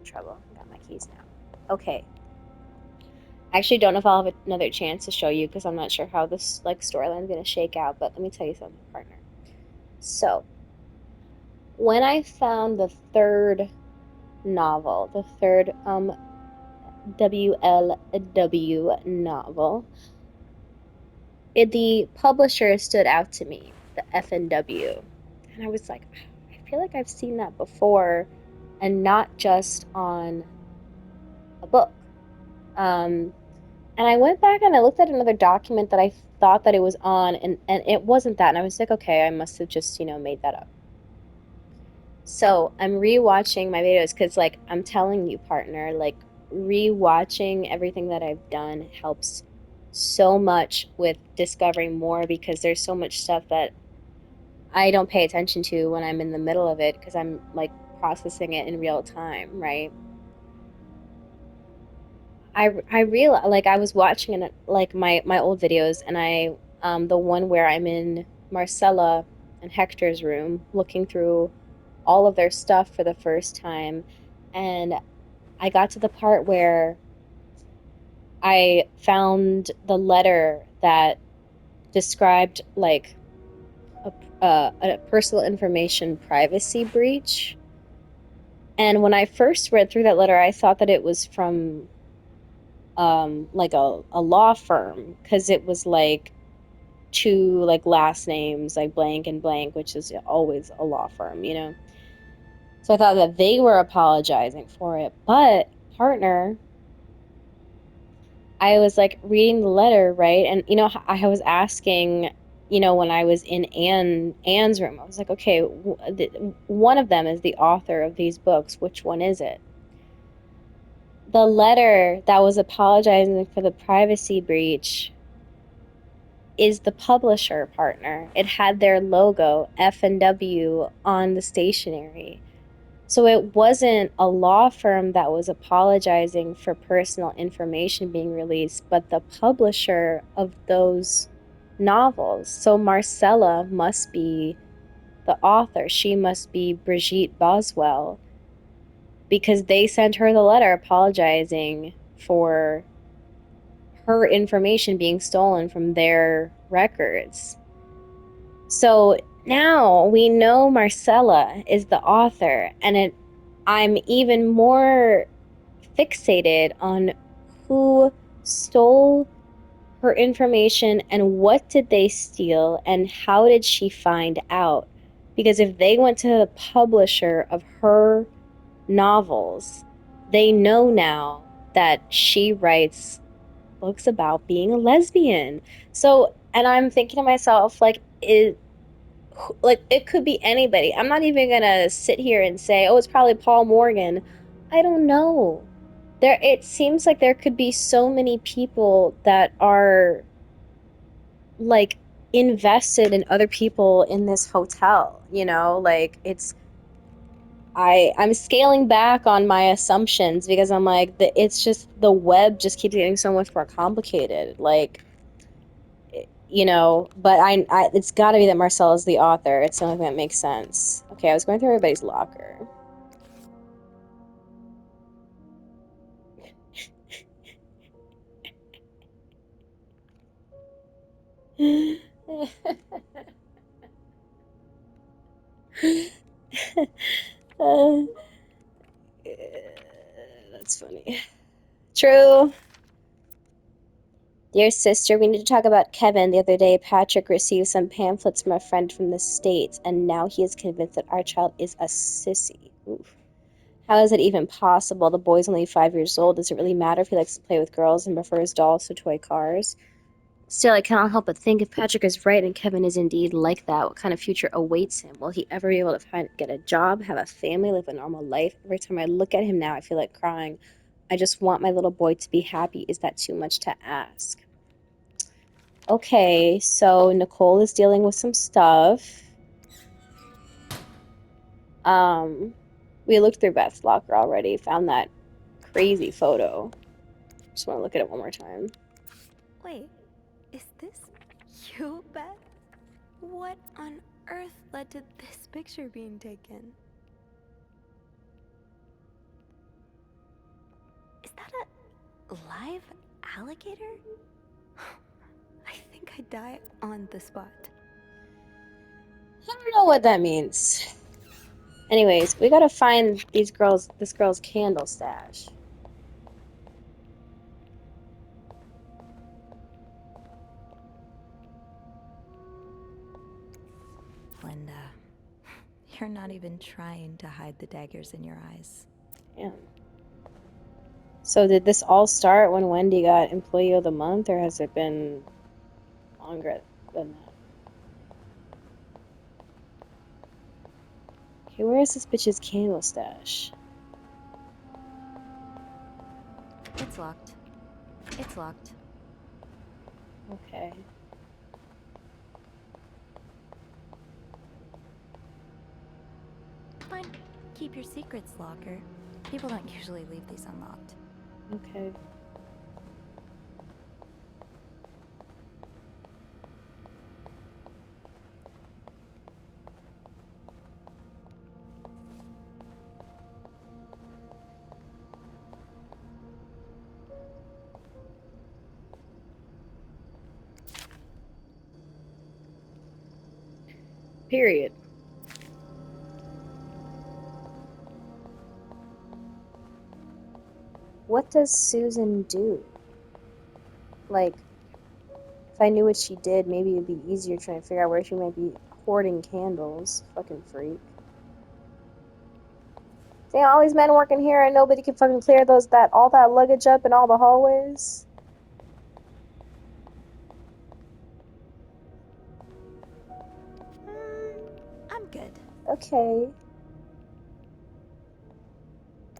trouble. I got my keys now. Okay. I actually don't know if I'll have another chance to show you because I'm not sure how this like storyline is gonna shake out, but let me tell you something, partner. So, when I found the third novel, the third WLW novel, the publisher stood out to me, the FNW. And I was like, I feel like I've seen that before and not just on a book. Um, and I went back and I looked at another document that I thought that it was on, and it wasn't that. And I was like, okay, I must have just, made that up. So I'm rewatching my videos because, like, I'm telling you, partner, like, rewatching everything that I've done helps so much with discovering more because there's so much stuff that I don't pay attention to when I'm in the middle of it because I'm like processing it in real time, right? I real like I was watching like my old videos and I the one where I'm in Marcella and Hector's room looking through all of their stuff for the first time, and I got to the part where I found the letter that described like a personal information privacy breach. And when I first read through that letter, I thought that it was from like a law firm because it was like two like last names like blank and blank, which is always a law firm. So I thought that they were apologizing for it. But partner, I was like reading the letter, right? And I was asking, when I was in Anne's room, I was like, okay, one of them is the author of these books. Which one is it? The letter that was apologizing for the privacy breach is the publisher, partner. It had their logo, F&W, on the stationery. So it wasn't a law firm that was apologizing for personal information being released, but the publisher of those novels. So Marcella must be the author. She must be Brigitte Boswell because they sent her the letter apologizing for her information being stolen from their records. So now we know Marcella is the author, and I'm even more fixated on who stole her information and what did they steal and how did she find out? Because if they went to the publisher of her novels, they know now that she writes books about being a lesbian. So, and I'm thinking to myself, like it could be anybody. I'm not even gonna sit here and say, oh, it's probably Paul Morgan. I don't know. It seems like there could be so many people that are like invested in other people in this hotel. Like I'm scaling back on my assumptions because I'm like it's just the web just keeps getting so much more complicated. Like but I it's got to be that Marcel is the author. It's the only thing that makes sense. Okay, I was going through everybody's locker. Uh, that's funny. True. Dear sister, we need to talk about Kevin. The other day, Patrick received some pamphlets from a friend from the States, and now he is convinced that our child is a sissy. Oof. How is it even possible? The boy's only 5 years old. Does it really matter if he likes to play with girls and prefers dolls to toy cars? Still, I cannot help but think if Patrick is right and Kevin is indeed like that, what kind of future awaits him? Will he ever be able to get a job, have a family, live a normal life? Every time I look at him now, I feel like crying. I just want my little boy to be happy. Is that too much to ask? Okay, so Nicole is dealing with some stuff. Um, we looked through Beth's locker already, found that crazy photo. Just want to look at it one more time. Wait, is this you, Beth? What on earth led to this picture being taken? Is that a live alligator? I think I'd die on the spot. I don't know what that means. Anyways, we gotta find this girl's candle stash. Linda, you're not even trying to hide the daggers in your eyes. Damn. So did this all start when Wendy got Employee of the Month, or has it been longer than that? Okay, where is this bitch's candle stash? It's locked. It's locked. Okay. Fine. Keep your secrets, locker. People don't usually leave these unlocked. Okay. Period. What does Susan do? Like, if I knew what she did, maybe it'd be easier trying to figure out where she might be hoarding candles. Fucking freak. Damn, all these men working here and nobody can fucking clear all that luggage up in all the hallways. I'm good. Okay.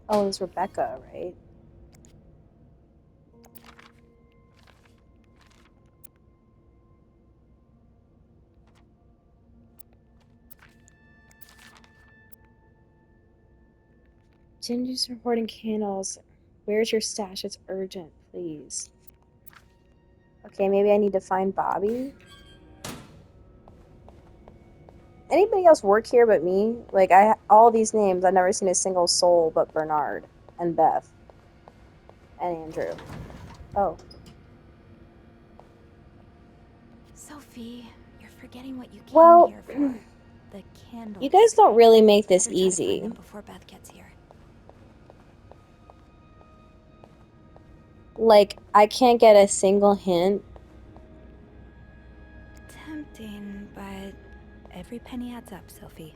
Oh, it's Rebecca, right? Ginger's reporting candles. Where's your stash? It's urgent, please. Okay, maybe I need to find Bobby. Anybody else work here but me? Like, all these names, I've never seen a single soul but Bernard and Beth and Andrew. Oh. Sophie, you're forgetting what you came Well, here for. The candles. you guys don't really make this Better try to find easy. them before Beth gets here. Like, I can't get a single hint. Tempting, but every penny adds up, Sophie.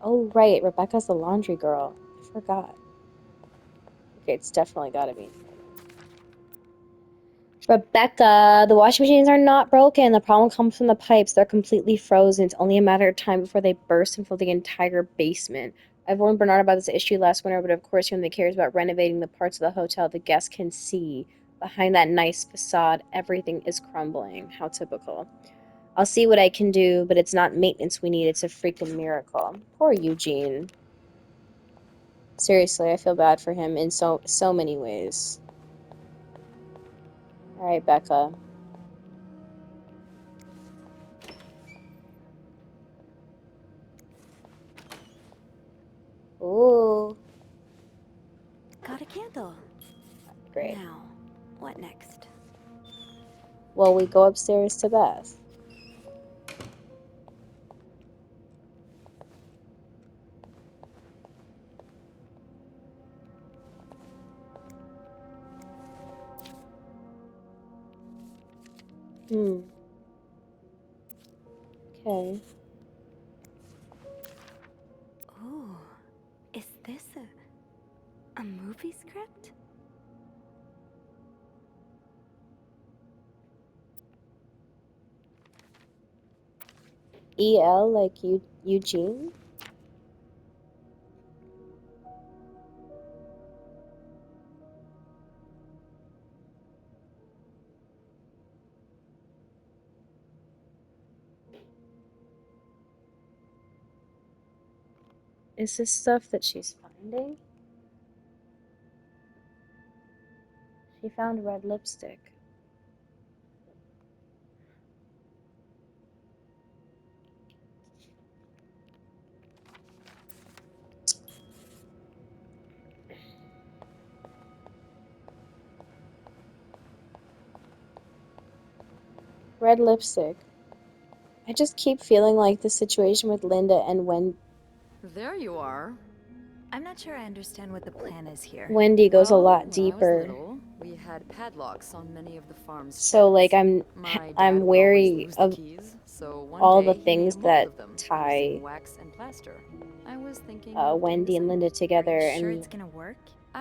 Oh, right, Rebecca's the laundry girl. I forgot. Okay, it's definitely gotta be in here. Rebecca, the washing machines are not broken. The problem comes from the pipes. They're completely frozen. It's only a matter of time before they burst and fill the entire basement. I've warned Bernard about this issue last winter, but of course he only cares about renovating the parts of the hotel the guests can see. Behind that nice facade, everything is crumbling. How typical. I'll see what I can do, but it's not maintenance we need. It's a freaking miracle. Poor Eugene. Seriously, I feel bad for him in so many ways. All right, Becca. Ooh, Got a candle. great. Now, what next? Well, we go upstairs to Beth. Hmm. Okay. Ooh, is this a movie script? EL, like Eugene? Is this stuff that she's finding? She found red lipstick. Red lipstick. I just keep feeling like the situation with Linda and There you are. I'm not sure I understand what the plan is here. Wendy goes a Well, lot when I was deeper. little, we had padlocks on many of the farm's So like sheds. I'm My I'm dad would always wary lose the of keys, so one all the day he made things a mold that of them using tie wax and plaster. I was thinking of doing the Wendy and same. Linda Are you together, sure and it's gonna work?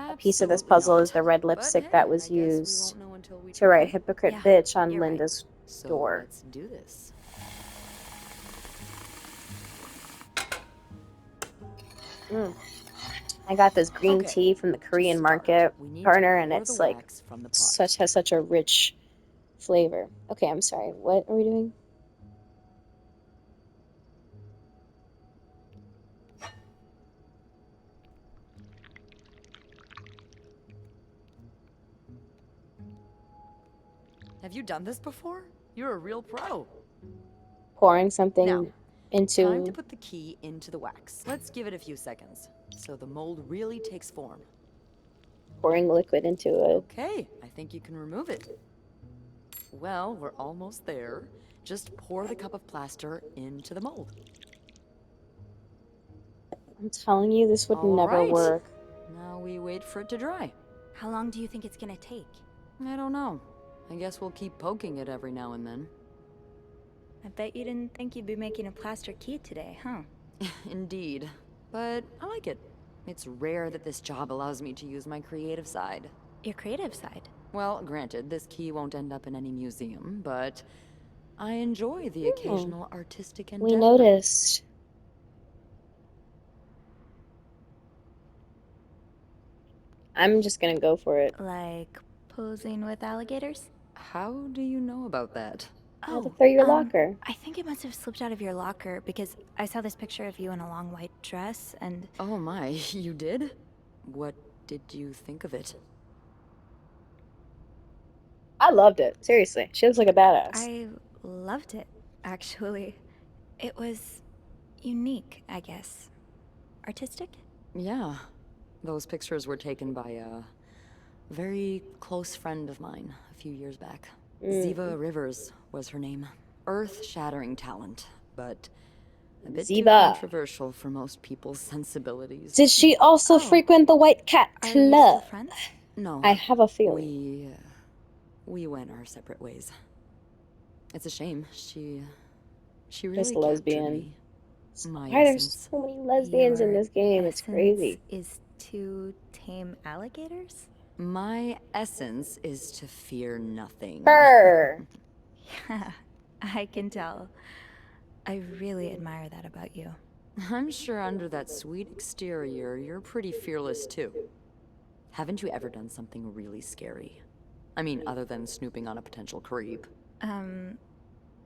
a piece of this Absolutely puzzle is not. the red But lipstick that hey, I was guess we used won't know until we to write try. hypocrite Yeah, bitch on you're right. Linda's So door. let's do this. Mm. I got this green Okay, tea from the to Korean start, market we need to corner, and pour the it's like wax from the pot. such has such a rich flavor. Okay, I'm sorry. What are we doing? Have you done this before? You're a real pro. Pouring Now, something time to into put the key into the wax. Let's give it a few seconds, so the mold really takes form. pouring liquid into a Okay, I think you can remove it. Well, we're almost there. Just pour the cup of plaster into the mold. I'm telling you, this would All never right. work. Now we wait for it to dry. How long do you think it's gonna take? I don't know. I guess we'll keep poking it every now and then. I bet you didn't think you'd be making a plaster key today, huh? Indeed. But I like it. It's rare that this job allows me to use my creative side. Your creative side. Well, granted, this key won't end up in any museum, but I enjoy the Oh, occasional artistic we endeavor. noticed. I'm just gonna go for it. Like posing with alligators? How do you know about that? I had to Oh, throw your locker. I think it must have slipped out of your locker because I saw this picture of you in a long white dress and Oh my, you did? What did you think of it? I loved it. Seriously, she looks like a badass. I loved it, actually. It was unique, I guess. Artistic? Yeah. Those pictures were taken by a very close friend of mine a few years back. Mm. Ziva Rivers was her name. Earth-shattering talent, but a bit too Ziva. controversial for most people's sensibilities. Did she also Oh, frequent the White Cat are you still Club? friends? No, I have a feeling. we went our separate ways. It's a shame. She Just really captured lesbian. me. My Why there's essence. so many lesbians in Your this game? It's essence crazy. is to tame alligators? My essence is to fear nothing. Her. Yeah, I can tell. I really admire that about you. I'm sure under that sweet exterior, you're pretty fearless too. Haven't you ever done something really scary? I mean, other than snooping on a potential creep.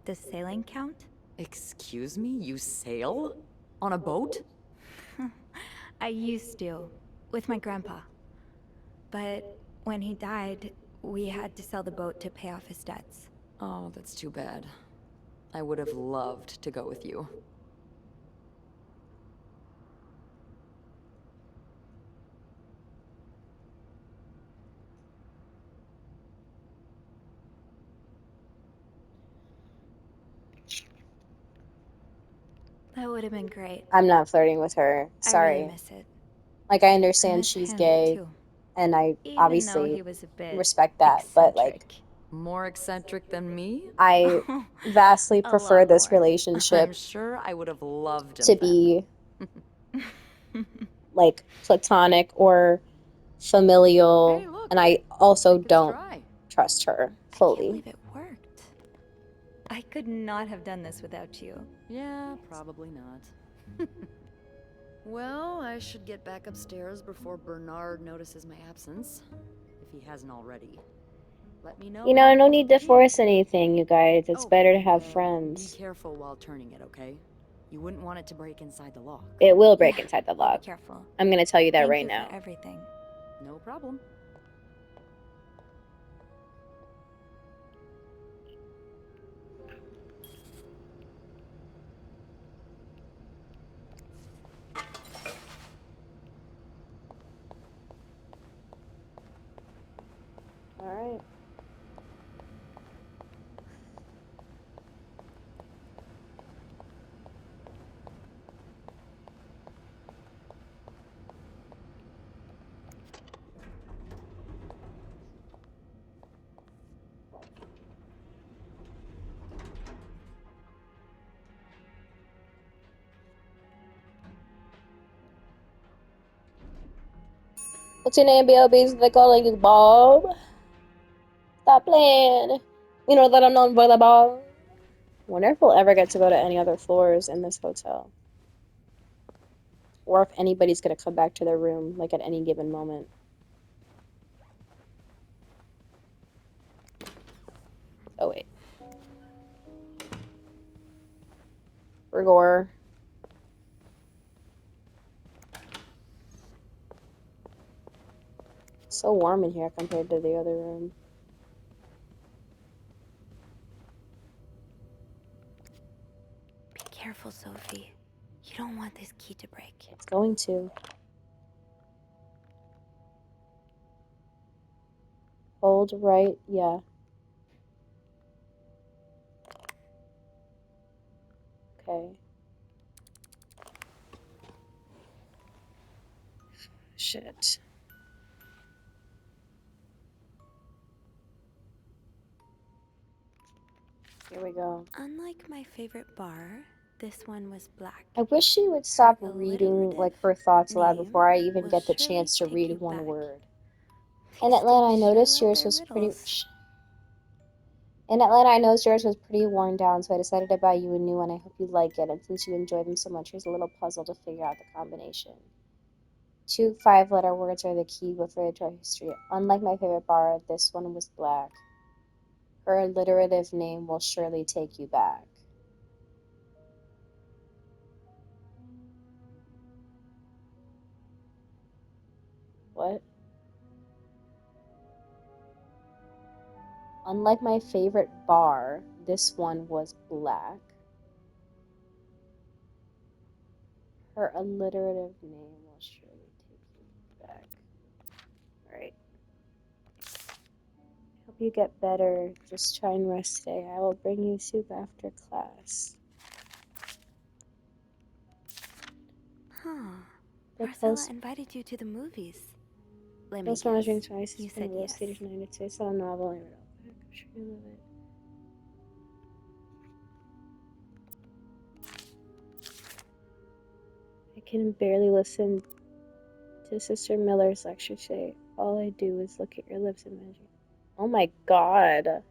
Does sailing count? Excuse me? You sail? On a boat? I used to, with my grandpa. But when he died, we had to sell the boat to pay off his debts. Oh, that's too bad. I would have loved to go with you. That would have been great. I'm not flirting with her. I really Sorry. miss it. Like, I I understand miss she's him, gay, too. and I Even though obviously he was a bit respect that, but like, eccentric. More eccentric than me? I vastly A prefer lot this more. I'm relationship sure I would have loved to him then. be like platonic or familial, Hey, look! and I Looks also like it's don't dry. trust her I can't fully. believe it worked. I could not have done this without you. Yeah, probably not. Well, I should get back upstairs before Bernard notices my absence. If he hasn't already. Let me know You when know, you're no close need with the to key. force anything, you guys. It's Oh, better to and have be friends. careful while turning it, okay? You wouldn't want it to break inside the lock. It will Yeah, break inside the I'll be lock. careful. I'm gonna tell you that Thank right you for now. everything. No problem. All right. What's your name, B.O.B.? They calling you Bob? Stop playing. You know that I'm known for the Bob. Wonder if we'll ever get to go to any other floors in this hotel. Or if anybody's gonna come back to their room, like, at any given moment. Oh, wait. Rigor. So warm in here compared to the other room. Be careful, Sophie. You don't want this key to break. It's going to. Hold right, yeah. Okay. Shit. Here we go. Unlike my favorite bar, this one was black. I wish she would stop reading, alliterative like, her thoughts aloud name before I even will get the surely chance to take you read one back. word. In These Atlanta, I students sure noticed love yours their was pretty... riddles. In Atlanta, I noticed yours was pretty worn down, so I decided to buy you a new one. I hope you like it, and since you enjoy them so much, here's a little puzzle to figure out the combination. 2 5-letter words are the key with literature history. Unlike my favorite bar, this one was black. Her alliterative name will surely take you back. What? Unlike my favorite bar, this one was black. Her alliterative name will surely take you back. Alright. Hope you get better. Just try and rest today. I will bring you soup after class. Huh. The Marcella post invited you to the movies. Let me Most guess. monitoring twice has You been said yes. illustrated in the United States. Saw a novel and read it. I'm sure you love it. I can barely listen to Sister Miller's lecture today. All I do is look at your lips and measure. Oh my god.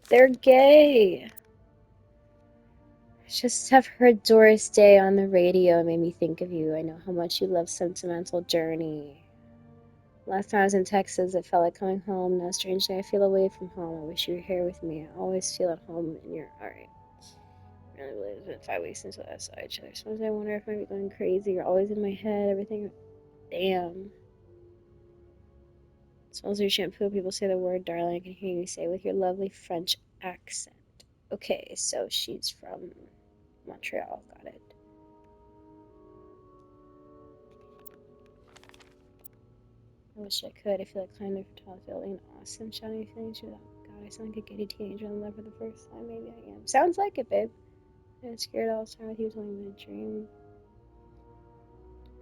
They're gay. Just have heard Doris Day on the radio and made me think of you. I know how much you love Sentimental Journey. Last time I was in Texas, it felt like coming home. Now, strangely, I feel away from home. I wish you were here with me. I always feel at home in your... Alright. Really believe it's been 5 weeks since we last saw each other. Sometimes I wonder if I might be going crazy. You're always in my head. Everything... Damn. It smells like your shampoo. People say the word darling. I can hear you say it with your lovely French accent. Okay, so she's from Montreal. Got it. I wish I could. I feel like climbing the tall building in Austin, shouting feelings without God. I sound like a giddy teenager in love for the first time. Maybe I am. Sounds like it, babe. I'm scared all the time with you telling me a dream.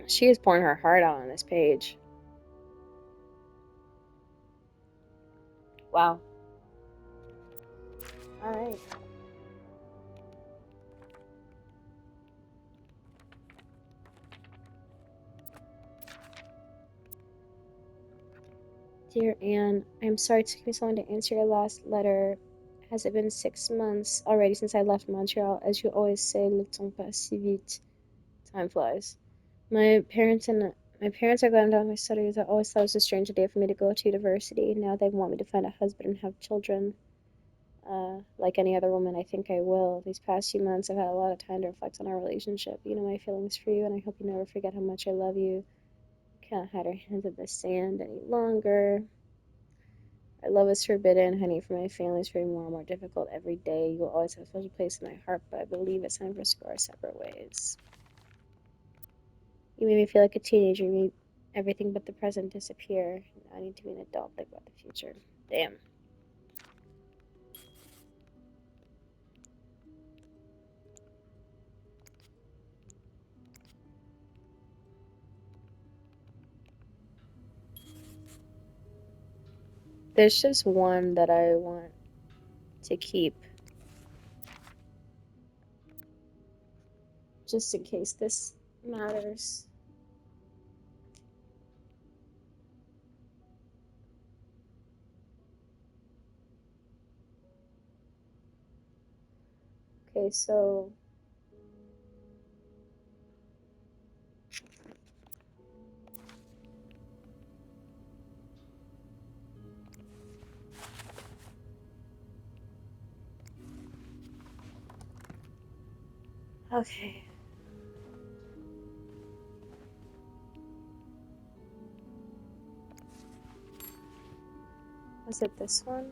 She is pouring her heart out on this page. Wow. Alright. Dear Anne, I'm sorry it took me so long to answer your last letter. Has it been 6 months already since I left Montreal? As you always say, le temps passe si vite. Time flies. My parents are glad I'm done with my studies. I always thought it was a strange idea for me to go to university. Now they want me to find a husband and have children. Like any other woman, I think I will. These past few months, I've had a lot of time to reflect on our relationship. You know my feelings for you, and I hope you never forget how much I love you. Can't hide our hands in the sand any longer. Our love is forbidden, honey, for my family is getting more and more difficult every day. You will always have a special place in my heart, but I believe it's time for us to go our separate ways. You made me feel like a teenager. You made everything but the present disappear. Now I need to be an adult, think about the future. Damn. There's just one that I want to keep. Just in case this matters. Okay, so okay. Was it this one?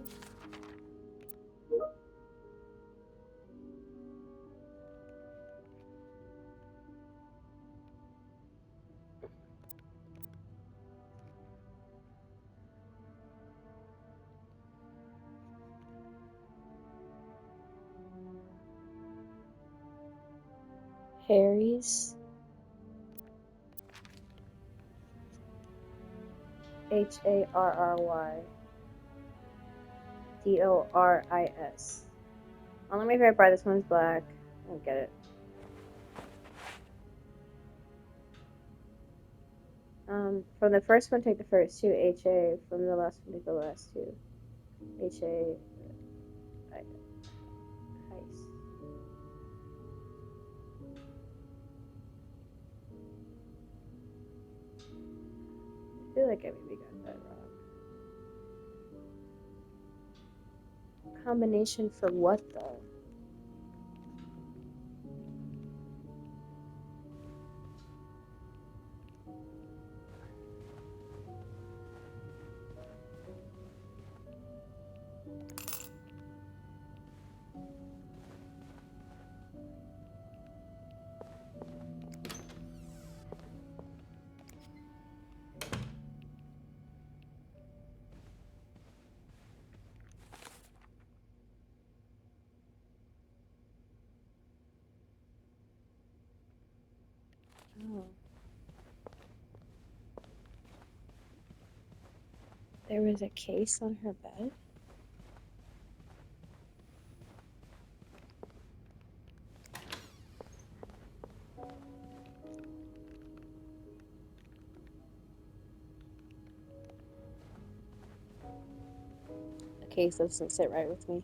Harry's. HARRYDORIS. Only my favorite part. This one's black. I don't get it. From the first one, take the first two. HA. From the last one, take the last two. HA. Heist. I feel like I maybe got that wrong. Combination for what though? Oh. There was a case on her bed? The case doesn't sit right with me.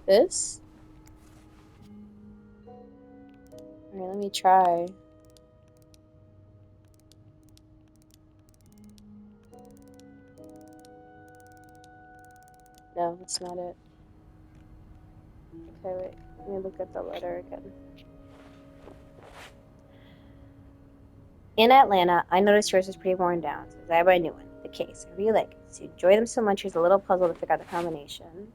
This? Alright, let me try. No, that's not it. Okay, wait. Let me look at the letter again. In Atlanta, I noticed yours was pretty worn down, so I buy a new one. The case. I really like it. So you enjoy them so much, here's a little puzzle to figure out the combination.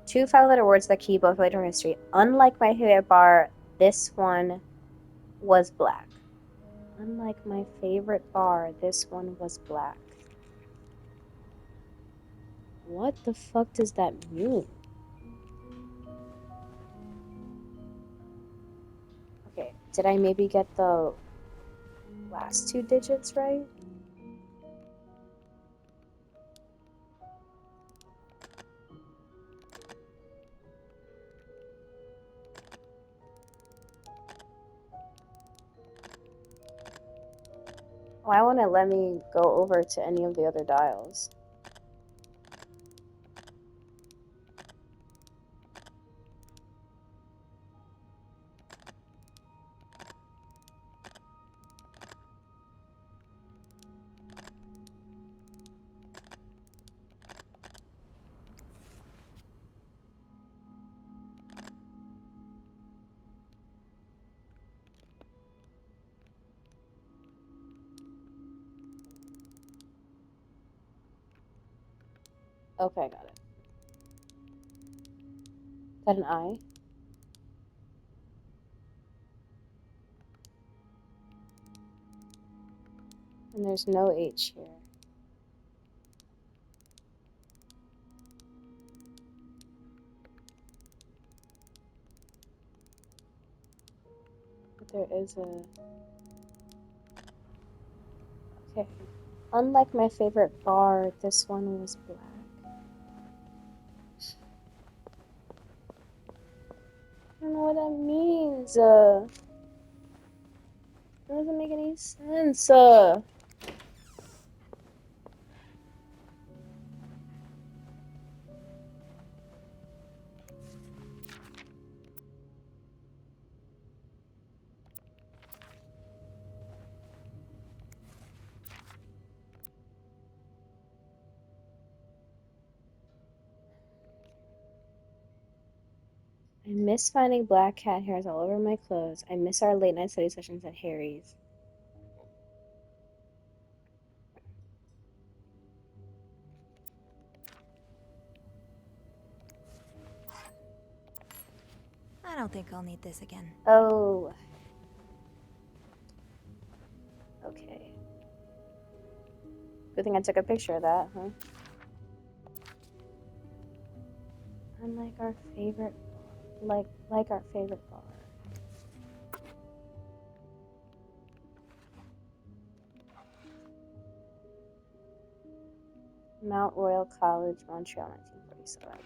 2 5-letter words that key both later history. Unlike my favorite bar, this one was black. Unlike my favorite bar, this one was black. What the fuck does that mean? Okay, did I maybe get the last 2 digits right? Why won't it let me go over to any of the other dials? Okay, got it. Is that an I? And there's no H here. But there is a... Okay. Unlike my favorite bar, this one was black. I don't know what that means. It doesn't make any sense. I miss finding black cat hairs all over my clothes. I miss our late night study sessions at Harry's. I don't think I'll need this again. Oh, okay. Good thing I took a picture of that, huh? Unlike our favorite, like our favorite bar. Mount Royal College, Montreal, 1947. Okay.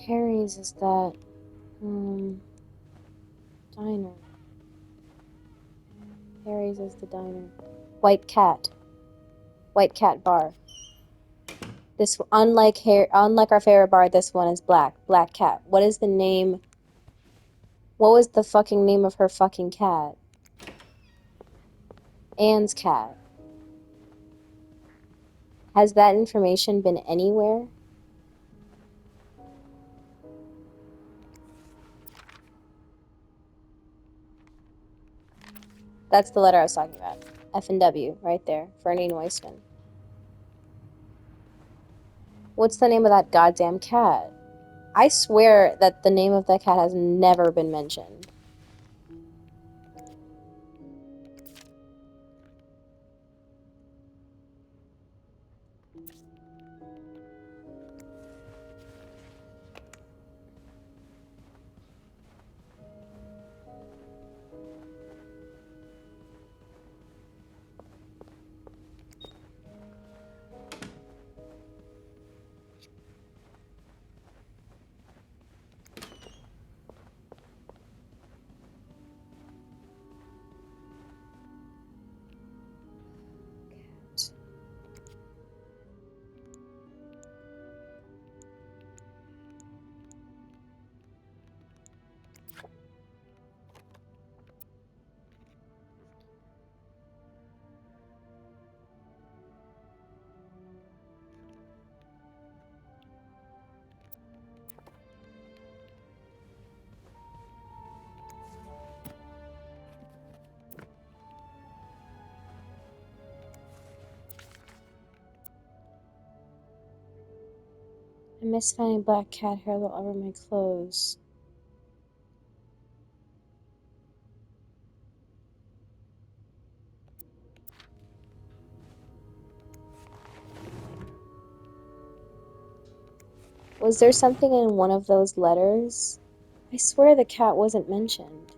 Harry's is that, diner. Harry's is the diner. White Cat. White Cat Bar. This, unlike our favorite bar, this one is black. Black Cat. What is the name? What was the fucking name of her fucking cat? Anne's cat. Has that information been anywhere? That's the letter I was talking about. F and W, right there. Fernie Neusman. What's the name of that goddamn cat? I swear that the name of that cat has never been mentioned. I miss finding black cat hair all over my clothes. Was there something in one of those letters? I swear the cat wasn't mentioned.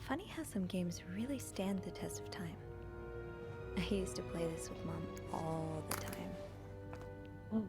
Funny how some games really stand the test of time. I used to play this with Mom all the time. Oh.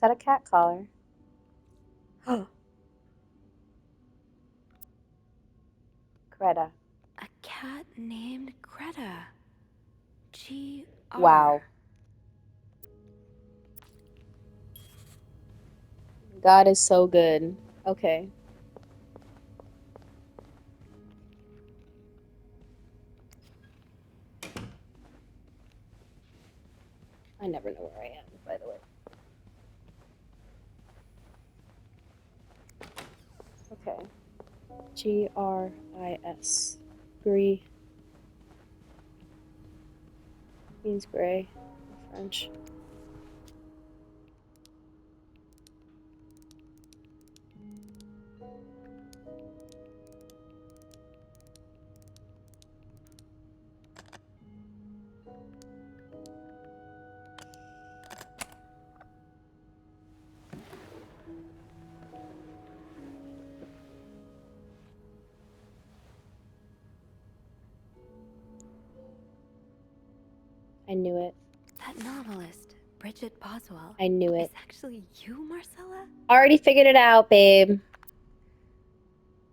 that a cat collar? Greta. A cat named Greta. G.R. Wow. God is so good. Okay. I never know where I am, by the way. Okay. Gris. Gris. Means gray in French. I knew it. That novelist, Bridget Boswell. I knew it. Is actually you, Marcella? Already figured it out, babe.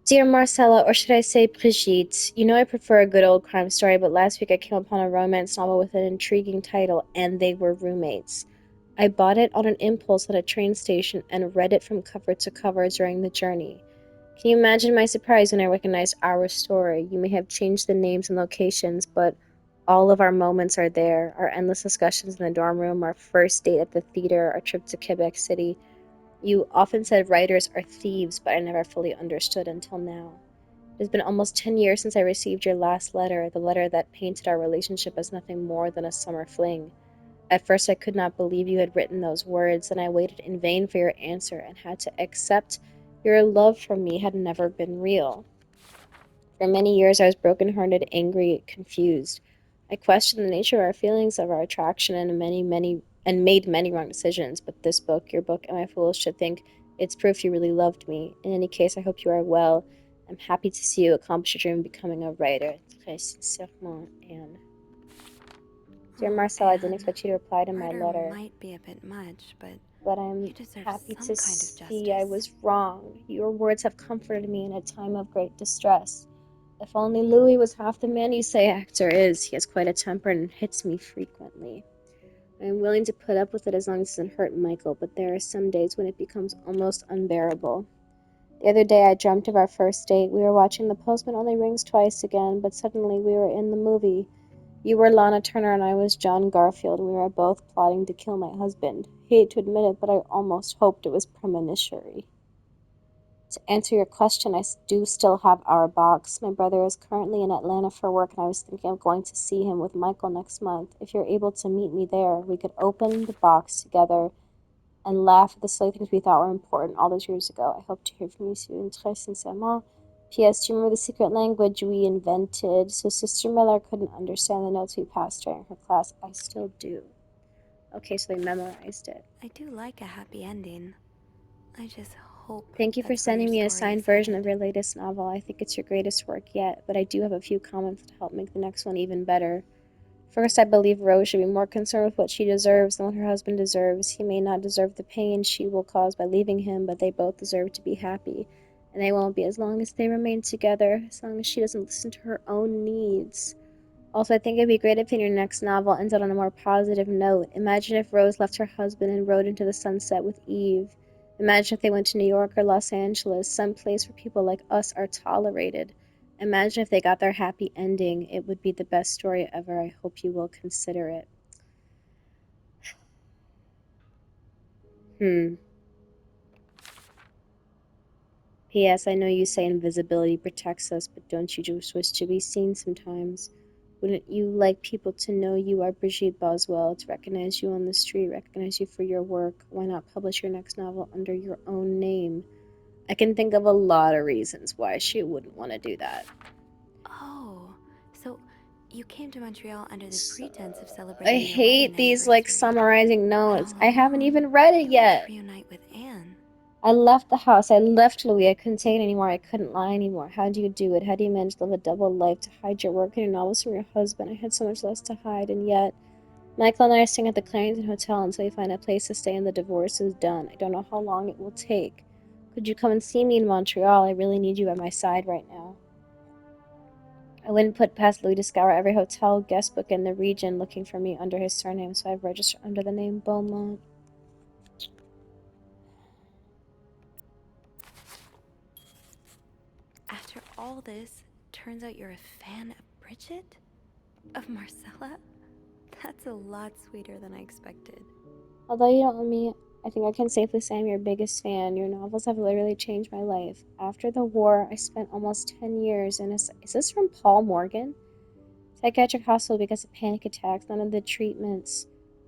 Dear Marcella, or should I say Brigitte, you know I prefer a good old crime story, but last week I came upon a romance novel with an intriguing title, and they were roommates. I bought it on an impulse at a train station and read it from cover to cover during the journey. Can you imagine my surprise when I recognized our story? You may have changed the names and locations, but all of our moments are there. Our endless discussions in the dorm room, our first date at the theater, our trip to Quebec City. You often said writers are thieves, but I never fully understood until now. It has been almost 10 years since I received your last letter, the letter that painted our relationship as nothing more than a summer fling. At first I could not believe you had written those words, and I waited in vain for your answer and had to accept your love for me had never been real. For many years I was broken-hearted, angry, confused. I questioned the nature of our feelings, of our attraction, and made many wrong decisions, but this book, your book, and my fools should think it's proof you really loved me. In any case, I hope you are well. I'm happy to see you accomplish your dream of becoming a writer. Très sincèrement, Anne. Dear Marcel, I didn't expect you to reply to my letter. Might be a bit much, but I'm happy to see I was wrong. Your words have comforted me in a time of great distress. If only Louis was half the man you say Hector is. He has quite a temper and hits me frequently. I am willing to put up with it as long as it doesn't hurt Michael, but there are some days when it becomes almost unbearable. The other day I dreamt of our first date. We were watching The Postman Only Rings Twice again, but suddenly we were in the movie. You were Lana Turner and I was John Garfield, and we were both plotting to kill my husband. Hate to admit it, but I almost hoped it was premonitionary. To answer your question, I do still have our box. My brother is currently in Atlanta for work, and I was thinking of going to see him with Michael next month. If you're able to meet me there, we could open the box together and laugh at the silly things we thought were important all those years ago. I hope to hear from you soon. Très sincèrement. P.S. Do you remember the secret language we invented so Sister Miller couldn't understand the notes we passed during her class? I still do. Okay, so they memorized it. I do like a happy ending. I just hope. Thank you for sending me a signed version of your latest novel. I think it's your greatest work yet, but I do have a few comments to help make the next one even better. First, I believe Rose should be more concerned with what she deserves than what her husband deserves. He may not deserve the pain she will cause by leaving him, but they both deserve to be happy. And they won't be as long as they remain together, as long as she doesn't listen to her own needs. Also, I think it'd be great if your next novel ended on a more positive note. Imagine if Rose left her husband and rode into the sunset with Eve. Imagine if they went to New York or Los Angeles, some place where people like us are tolerated. Imagine if they got their happy ending. It would be the best story ever. I hope you will consider it. P.S. I know you say invisibility protects us, but don't you just wish to be seen sometimes? Wouldn't you like people to know you are Brigitte Boswell, to recognize you on the street, recognize you for your work? Why not publish your next novel under your own name? I can think of a lot of reasons why she wouldn't want to do that. Oh, so you came to Montreal under the pretense of celebrating I your hate wedding these anniversary. summarizing notes. I haven't even read it yet. Reunite with Anne. I left the house. I left Louis. I couldn't take it anymore. I couldn't lie anymore. How do you do it? How do you manage to live a double life, to hide your work and your novels from your husband? I had so much less to hide, and yet Michael and I are staying at the Clarendon Hotel until we find a place to stay and the divorce is done. I don't know how long it will take. Could you come and see me in Montreal? I really need you by my side right now. I wouldn't put past Louis to scour every hotel guest book in the region looking for me under his surname, so I've registered under the name Beaumont. After all this, turns out you're a fan of Bridget? Of Marcella? That's a lot sweeter than I expected. Although you don't know me, I think I can safely say I'm your biggest fan. Your novels have literally changed my life. After the war, I spent almost 10 years in a... Is this from Paul Morgan? Psychiatric hospital because of panic attacks. None of the treatments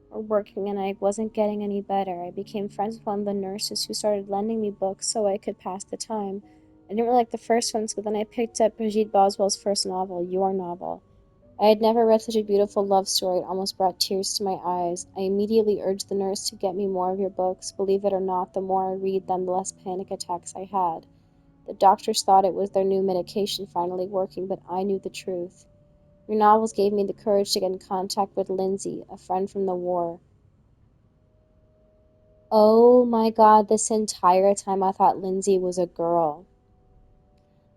were working and I wasn't getting any better. I became friends with one of the nurses who started lending me books so I could pass the time. I didn't really like the first ones, but then I picked up Brigitte Boswell's first novel, Your Novel. I had never read such a beautiful love story. It almost brought tears to my eyes. I immediately urged the nurse to get me more of your books. Believe it or not, the more I read them, the less panic attacks I had. The doctors thought it was their new medication finally working, but I knew the truth. Your novels gave me the courage to get in contact with Lindsay, a friend from the war. Oh my god, this entire time I thought Lindsay was a girl.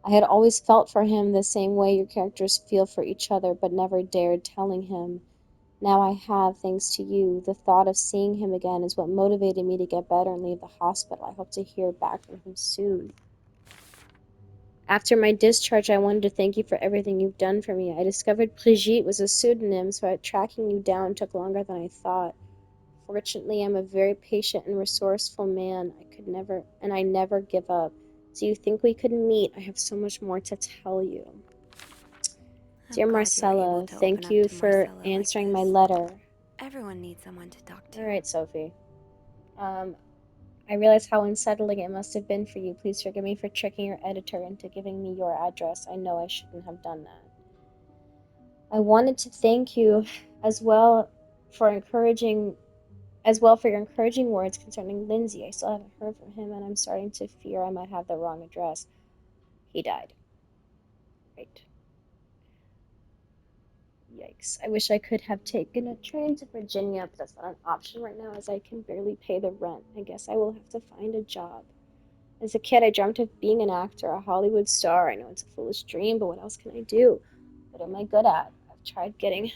I had always felt for him the same way your characters feel for each other, but never dared telling him. Now I have, thanks to you. The thought of seeing him again is what motivated me to get better and leave the hospital. I hope to hear back from him soon. After my discharge, I wanted to thank you for everything you've done for me. I discovered Brigitte was a pseudonym, so tracking you down took longer than I thought. Fortunately, I'm a very patient and resourceful man. I never give up. Do you think we could meet? I have so much more to tell you. I'm Dear glad you were able Marcella, to open thank up you to for Marcella like answering my this. letter. Everyone needs someone to talk to. All right, Sophie. I realize how unsettling it must have been for you. Please forgive me for tricking your editor into giving me your address. I know I shouldn't have done that. I wanted to thank you as well for encouraging as well for your encouraging words concerning Lindsay. I still haven't heard from him and I'm starting to fear I might have the wrong address. He died. Right. Yikes. I wish I could have taken a train to Virginia, but that's not an option right now as I can barely pay the rent. I guess I will have to find a job. As a kid, I dreamt of being an actor, a Hollywood star. I know it's a foolish dream, but what else can I do? What am I good at? I've tried getting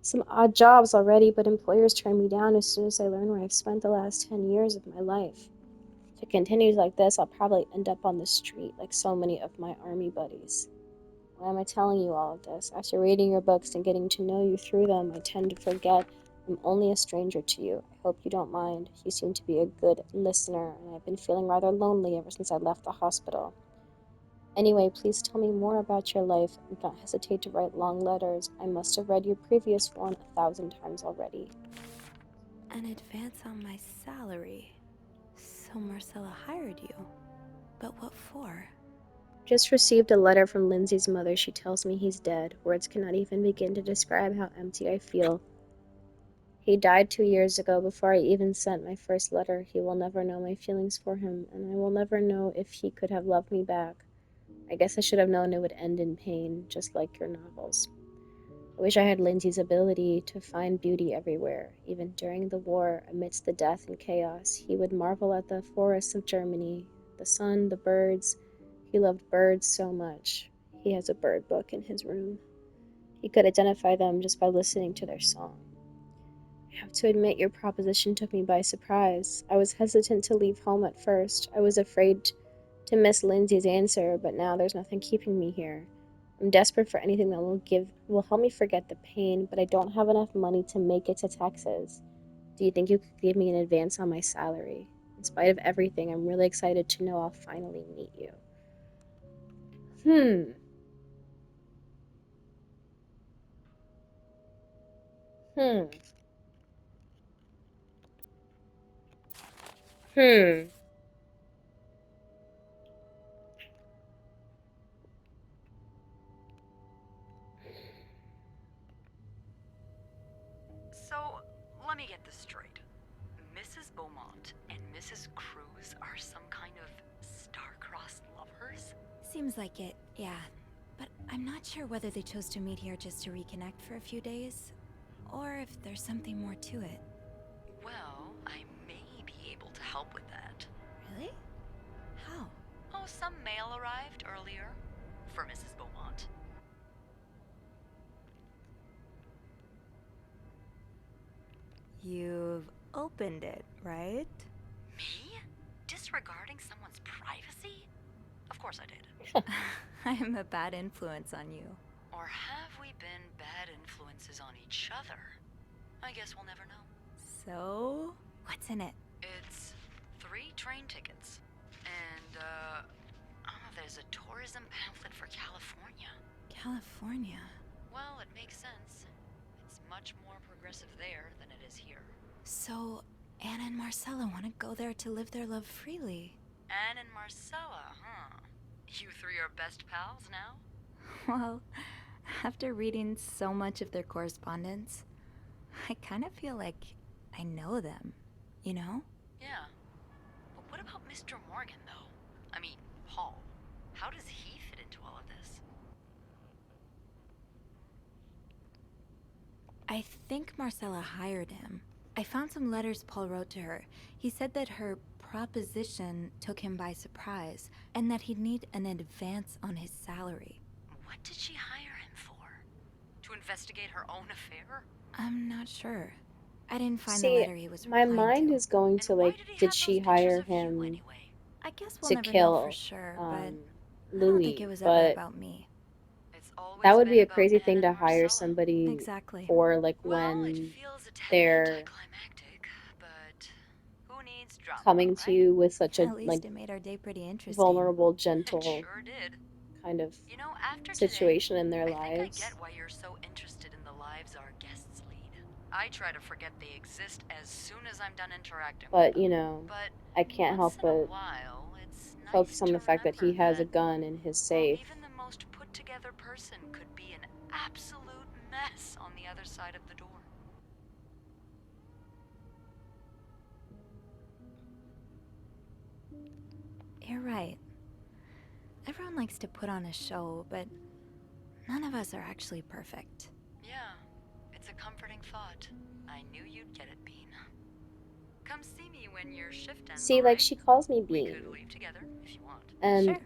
some odd jobs already, but employers turn me down as soon as I learn where I've spent the last 10 years of my life. If it continues like this, I'll probably end up on the street like so many of my army buddies. Why am I telling you all of this? After reading your books and getting to know you through them, I tend to forget I'm only a stranger to you. I hope you don't mind. You seem to be a good listener, and I've been feeling rather lonely ever since I left the hospital. Anyway, please tell me more about your life and don't hesitate to write long letters. I must have read your previous one 1,000 times already. An advance on my salary. So Marcella hired you. But what for? Just received a letter from Lindsay's mother. She tells me he's dead. Words cannot even begin to describe how empty I feel. He died 2 years ago before I even sent my first letter. He will never know my feelings for him, and I will never know if he could have loved me back. I guess I should have known it would end in pain, just like your novels. I wish I had Lindsay's ability to find beauty everywhere. Even during the war, amidst the death and chaos, he would marvel at the forests of Germany, the sun, the birds. He loved birds so much. He has a bird book in his room. He could identify them just by listening to their song. I have to admit, your proposition took me by surprise. I was hesitant to leave home at first. I was afraid to miss Lindsay's answer, but now there's nothing keeping me here. I'm desperate for anything that will help me forget the pain, but I don't have enough money to make it to Texas. Do you think you could give me an advance on my salary? In spite of everything, I'm really excited to know I'll finally meet you. Hmm. Hmm. Hmm. So, let me get this straight. Mrs. Beaumont and Mrs. Cruz are some kind of star-crossed lovers? Seems like it, yeah. But I'm not sure whether they chose to meet here just to reconnect for a few days, or if there's something more to it. Well, I may be able to help with that. Really? How? Oh, some mail arrived earlier for Mrs. Beaumont. You've opened it, right? Me? Disregarding someone's privacy? Of course I did. I'm a bad influence on you. Or have we been bad influences on each other? I guess we'll never know. So, what's in it? It's 3 train tickets. And, there's a tourism pamphlet for California. California. Well, it makes sense. It's much more progressive there than it is here. So, Anna and Marcella want to go there to live their love freely. Anne and Marcella, huh? You 3 are best pals now? Well, after reading so much of their correspondence, I kind of feel like I know them, you know? Yeah. But what about Mr. Morgan, though? I mean, Paul. How does he fit into all of this? I think Marcella hired him. I found some letters Paul wrote to her. He said that her proposition took him by surprise, and that he'd need an advance on his salary. What did she hire him for? To investigate her own affair? I'm not sure. I didn't find the See, letter he was my replying mind to. is going And to why like, did he did have she those hire pictures of you him anyway? I guess we'll to never know kill for sure, but I don't think Louis? it was ever But about me. It's always that would been be a about crazy Anne thing and to hire Marcella. somebody Exactly. for, like Well, it when feels a tad they're anticlimactic, but who needs drama, coming to right? you with such a At least like it made our day pretty interesting. vulnerable, It gentle sure did. kind of You know, after today, situation in their I think I lives. get why you're so interested in the lives our guests lead. I try to forget they exist as soon as I'm done interacting with But, them. you know, But I can't once help in a but while, it's nice focus on to the fact that he remember has a that, gun in his well, safe. even the most put-together person could be an absolute mess on the other side of the door. You're right. Everyone likes to put on a show, but none of us are actually perfect. Yeah, it's a comforting thought. I knew you'd get it, Bean. Come see me when your shift ends, See, like, alright? she calls me We Bean, could leave together if you want. and Sure.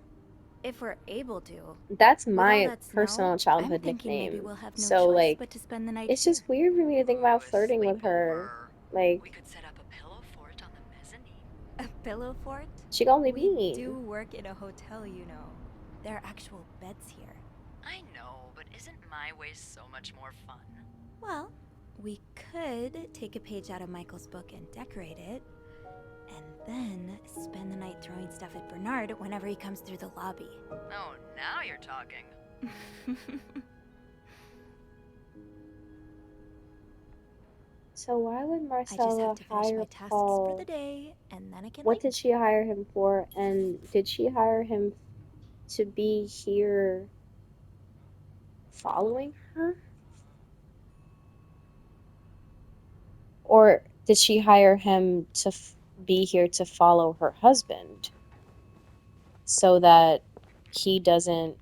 If we're able to. that's With all my that snow, personal I'm childhood thinking maybe nickname. we'll have no So, choice like, but to spend the night it's here. just weird for me to think Ooh, about a flirting with her. sleepover. Like, We could set up a pillow fort on the mezzanine. A pillow fort? she called me We Bean. do work in a hotel, you know. There are actual beds here. I know, but isn't my way so much more fun? Well, we could take a page out of Michael's book and decorate it, and then spend the night throwing stuff at Bernard whenever he comes through the lobby. Oh, now you're talking. So why would I just Marcella have to finish hire my tasks for Paul? the day, and then I can What leave. did she hire him for? And did she hire him to be here following her? Or did she hire him to be here to follow her husband so that he doesn't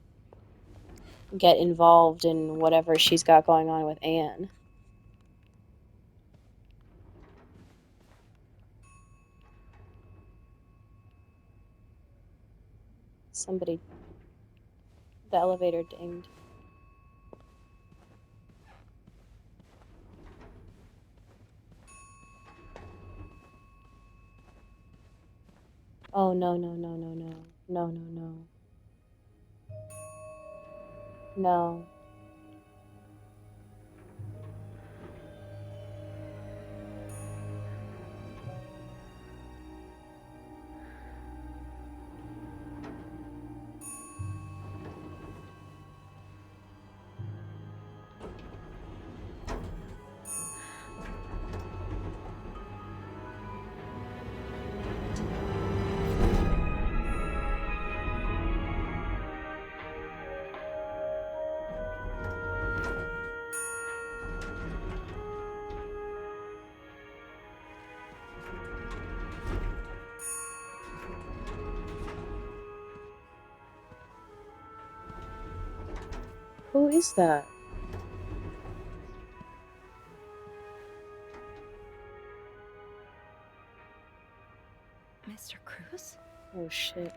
get involved in whatever she's got going on with Anne? Somebody, the elevator dinged. Oh, no, no, no, no, no. No, no, no. No. Who is that? Oh shit.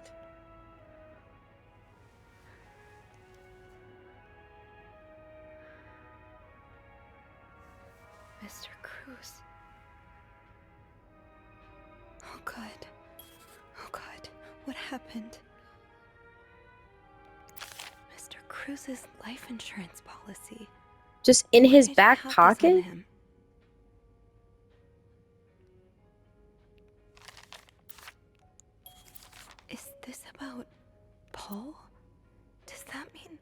Mr. Cruz. Oh God. Oh God. What happened? Mr. Cruz's life insurance policy. Just in Why his did back it have this on pocket? him? Is this about Paul? Does that mean...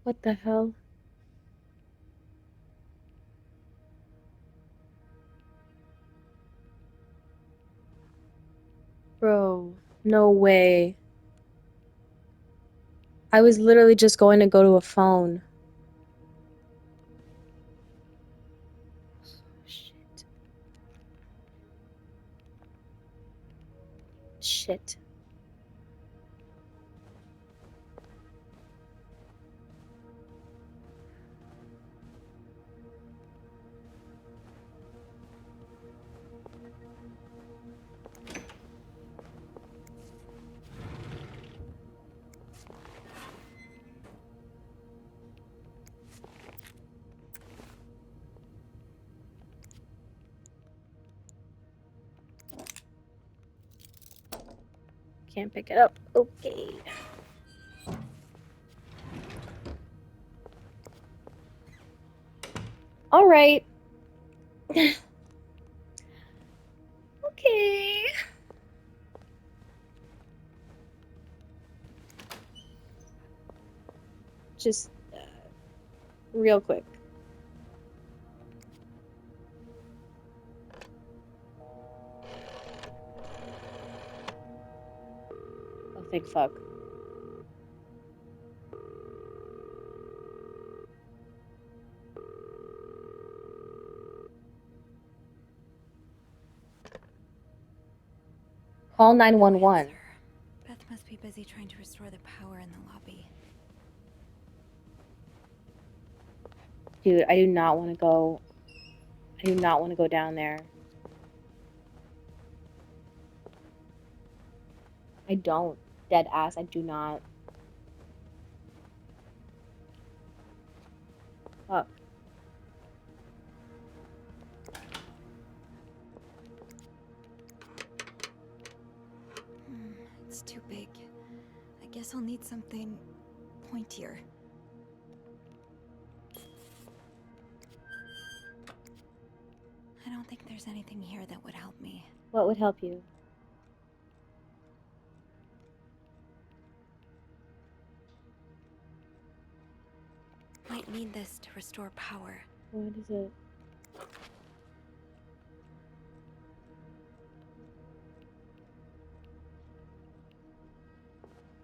What the hell? Bro, no way. I was literally just going to go to a phone. Shit. Shit. Can't pick it up. Okay. All right. Okay. Just real quick. Oh, thank fuck. Call No 911. answer. Beth must be busy trying to restore the power in the lobby. Dude, I do not want to go. I do not want to go down there. I don't. Dead ass, I do not. Fuck. It's too big. I guess I'll need something pointier. I don't think there's anything here that would help me. What would help you? Might need this to restore power. What is it?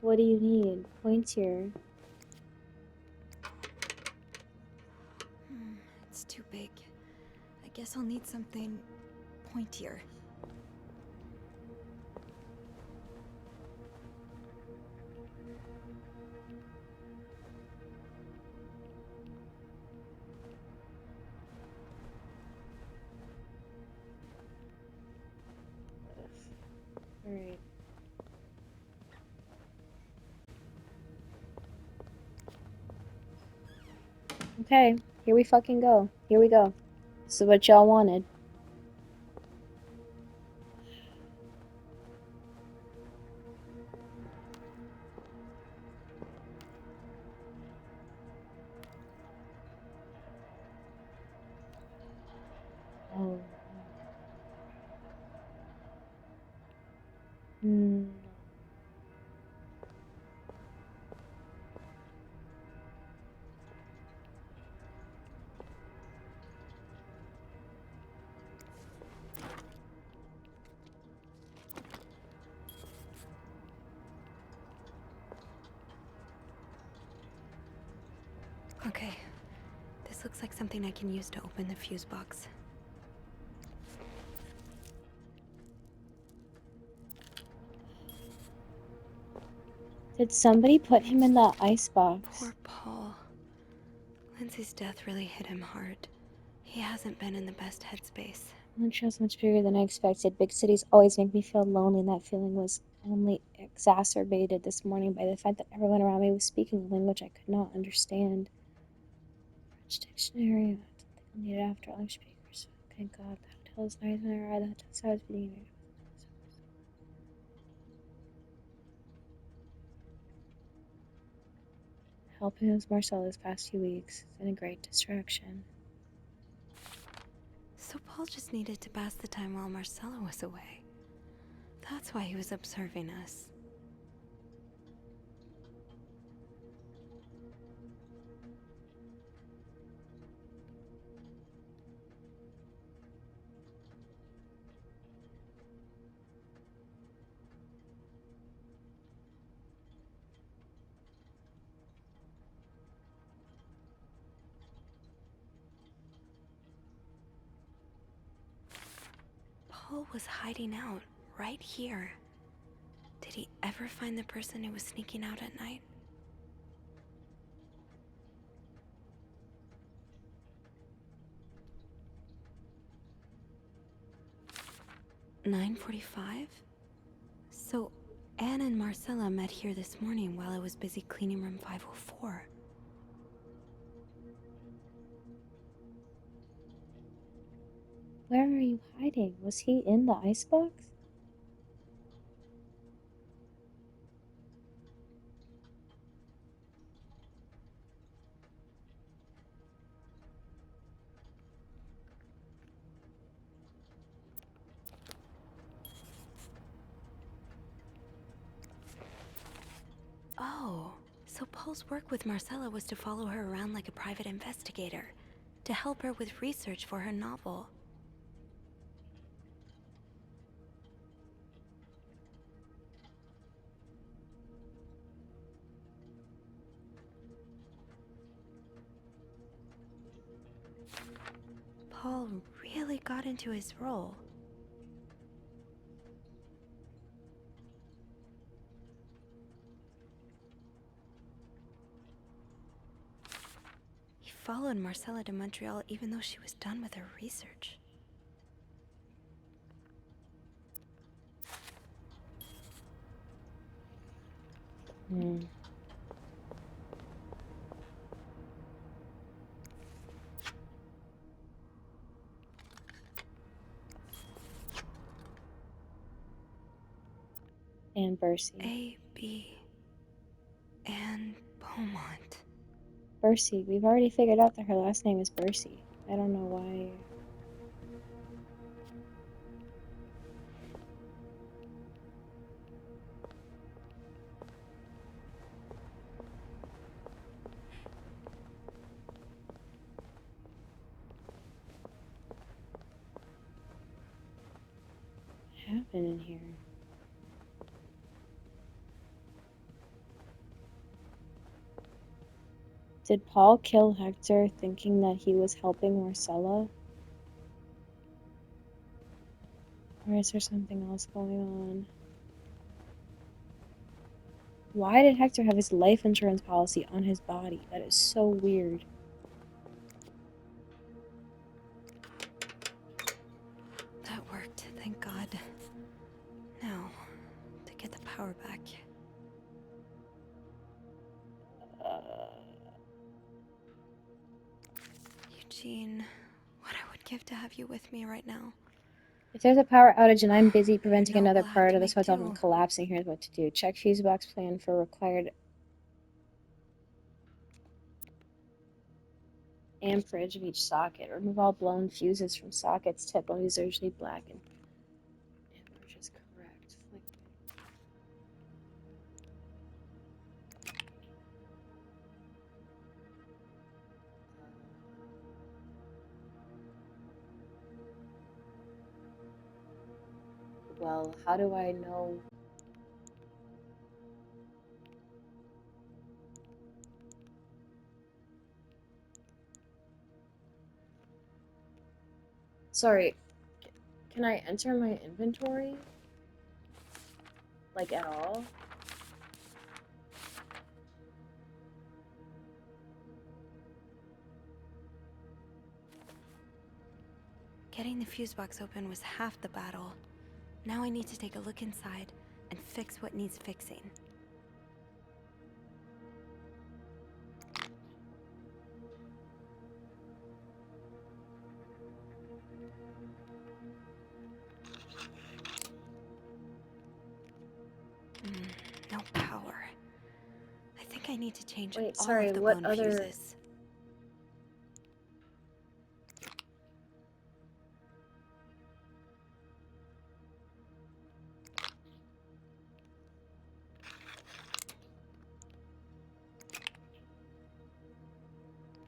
What do you need? Pointier. It's too big. I guess I'll need something pointier. Alright. Okay, here we fucking go. Here we go. This is what y'all wanted. Oh. Hmm. Okay. This looks like something I can use to open the fuse box. Did somebody put him in the icebox? Poor Paul. Lindsay's death really hit him hard. He hasn't been in the best headspace. Montreal's much bigger than I expected. Big cities always make me feel lonely, and that feeling was only exacerbated this morning by the fact that everyone around me was speaking a language I could not understand. French dictionary. I don't think I'll need it after all. Speakers. Thank God. The hotel is nice and I arrived. The hotel side was beginning. Helping with Marcel these past few weeks has been a great distraction. So Paul just needed to pass the time while Marcella was away. That's why he was observing us. Paul was hiding out right here. Did he ever find the person who was sneaking out at night? "9:45? So Anne and Marcella met here this morning while I was busy cleaning room 504. Where are you hiding? Was he in the icebox? Oh, so Paul's work with Marcella was to follow her around like a private investigator, to help her with research for her novel. Paul really got into his role. He followed Marcella to Montreal even though she was done with her research. Hmm. Anne Bercy. A. B. Anne Beaumont. Bercy. We've already figured out that her last name is Bercy. I don't know why. What happened in here? Did Paul kill Hector thinking that he was helping Marcella? Or is there something else going on? Why did Hector have his life insurance policy on his body? That is so weird. That worked, thank God. Now, to get the power back. Eugene, what I would give to have you with me right now. If there's a power outage and I'm busy preventing know another we'll have part to of this make hotel from do. collapsing, here's what to do. Check fuse box plan for required amperage of each socket. Remove all blown fuses from sockets. Tip on these are usually black and amperage is correct. Well, how do I know? Sorry, can I enter my inventory? Like at all? Getting the fuse box open was half the battle. Now I need to take a look inside and fix what needs fixing. No power. I think I need to change Wait, all sorry, of the what blown other... fuses.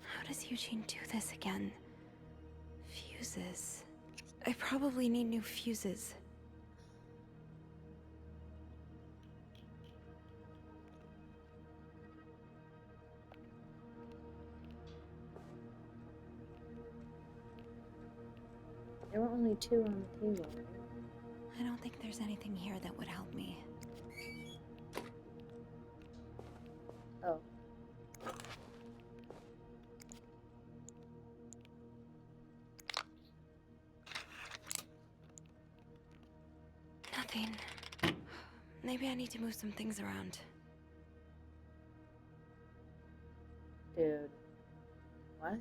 How does Eugene do this again? Fuses. I probably need new fuses. There were only 2 on the table, right? I don't think there's anything here that would help me. Oh. Nothing. Maybe I need to move some things around. Dude. What?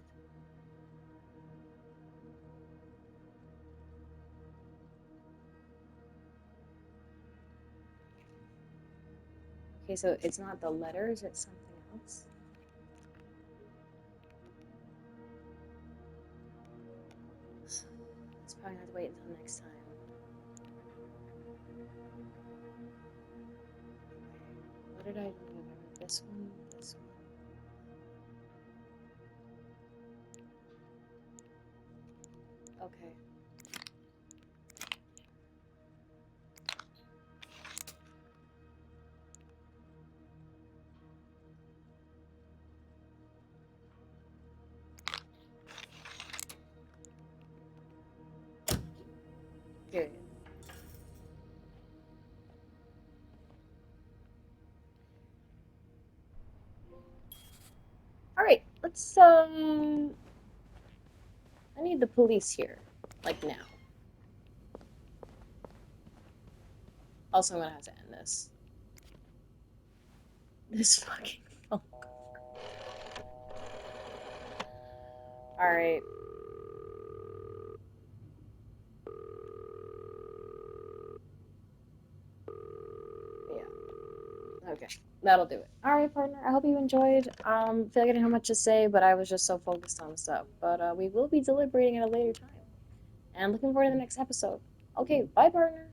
Okay, so it's not the letters, it's something else? It's probably gonna have to wait until next time. What did I remember? This one, this one. Okay. Period. Alright, let's, I need the police here. Like, now. Also, I'm gonna have to end this. This fucking phone call. Alright. Yeah. Okay. That'll do it. Alright, partner. I hope you enjoyed. Feel like I didn't have much to say, but I was just so focused on stuff. But we will be deliberating at a later time. And looking forward to the next episode. Okay, bye, partner.